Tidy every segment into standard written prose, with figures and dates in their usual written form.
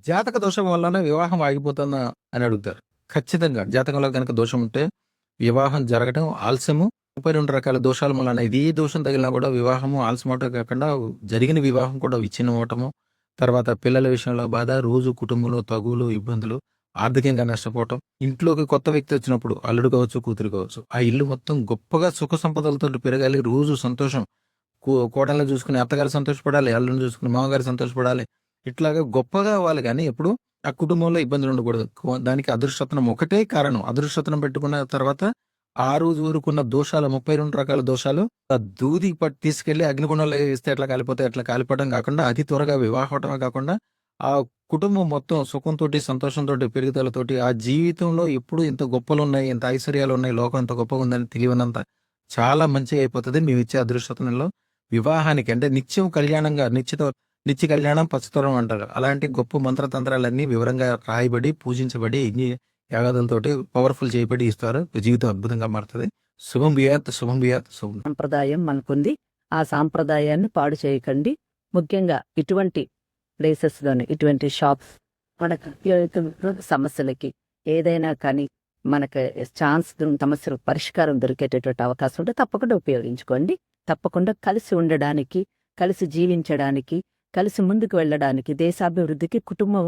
జాతక దోషం వల్లనే వివాహం ఆగిపోతుందా అని అడుగుతారు. ఖచ్చితంగా జాతకంలో గనక దోషం ఉంటే వివాహం జరగడం ఆలస్యము. 32 రకాల దోషాల వలన ఇది ఏ దోషం తగిలినా కూడా వివాహము ఆలస్యం అవటమే కాకుండా జరిగిన వివాహం కూడా విచ్ఛిన్నం అవ్వటము. తర్వాత పిల్లల విషయంలో బాధ, రోజు కుటుంబంలో తగువులు, ఇబ్బందులు, ఆర్థికంగా నష్టపోవటం. ఇంట్లోకి కొత్త వ్యక్తి వచ్చినప్పుడు అల్లుడు కావచ్చు, కూతురు కావచ్చు. ఆ ఇల్లు మొత్తం గొప్పగా సుఖ సంపదలతోటి పెరగాలి. రోజు సంతోషం. కోడల్ని చూసుకుని అత్తగారు సంతోషపడాలి. అల్లుడిని చూసుకుని మామగారు సంతోషపడాలి. ఇట్లాగా గొప్పగా అవ్వాలి గానీ ఎప్పుడు ఆ కుటుంబంలో ఇబ్బందులు ఉండకూడదు. దానికి అదృష్టత్నం ఒకటే కారణం. అదృష్టత్నం పెట్టుకున్న తర్వాత ఆ రోజు వరకున్న దోషాలు 32 రకాల దోషాలు ఆ దూది తీసుకెళ్ళి అగ్నిగుండంలో ఏస్తే ఎట్లా కాలిపోతాయి అట్లా కాలిపోవడం కాకుండా అతి త్వరగా వివాహం అవటమే కాకుండా ఆ కుటుంబం మొత్తం సుఖంతోటి, సంతోషంతోటి, పెరుగుదలతోటి ఆ జీవితంలో ఎప్పుడు ఇంత గొప్పలున్నాయి, ఇంత ఐశ్వర్యాలున్నాయి, లోకం ఇంత గొప్పగా ఉందని తెలియనంత చాలా మంచిగా అయిపోతది మేమిచ్చే అదృష్టత్నంలో. వివాహానికి అంటే నిత్యం కళ్యాణంగా నిత్య కళ్యాణం పచ్చతోరణం అంటారు. అలాంటి గొప్ప మంత్రతంత్రాలన్నీ వివరంగా రాయబడి, పూజించబడి, ఇన్ని యాగాదులతోటి పవర్‌ఫుల్ చేయబడి ఇస్తారు. జీవితం అద్భుతంగా మారుతది. శుభం బియాత్, శుభం బియాత్, శుభం. సంప్రదాయం మనకుంది. ఆ సాంప్రదాయాన్ని పాడు చేయకండి. ముఖ్యంగా ఇటువంటి ప్లేసెస్‌లోని, ఇటువంటి షాప్స్ మనకు సమస్యలకి ఏదైనా కానీ మనకు సమస్యలకు పరిష్కారం దొరికేటటువంటి అవకాశం ఉంటే తప్పకుండా ఉపయోగించుకోండి. తప్పకుండా కలిసి ఉండడానికి, కలిసి జీవించడానికి, కలిసి ముందుకు వెళ్ళడానికి, దేశాభివృద్ధికి కుటుంబం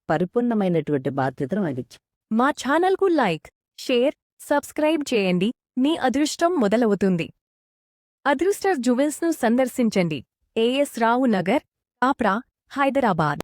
పరిపూర్ణమైనటువంటి బాధ్యతను వహించాలి. మా ఛానల్కు లైక్, షేర్, సబ్స్క్రైబ్ చేయండి. మీ అదృష్టం మొదలవుతుంది. అదృష్ట జ్యువెల్స్ను సందర్శించండి. ఏఎస్ రావు నగర్, ఆప్రా, హైదరాబాద్.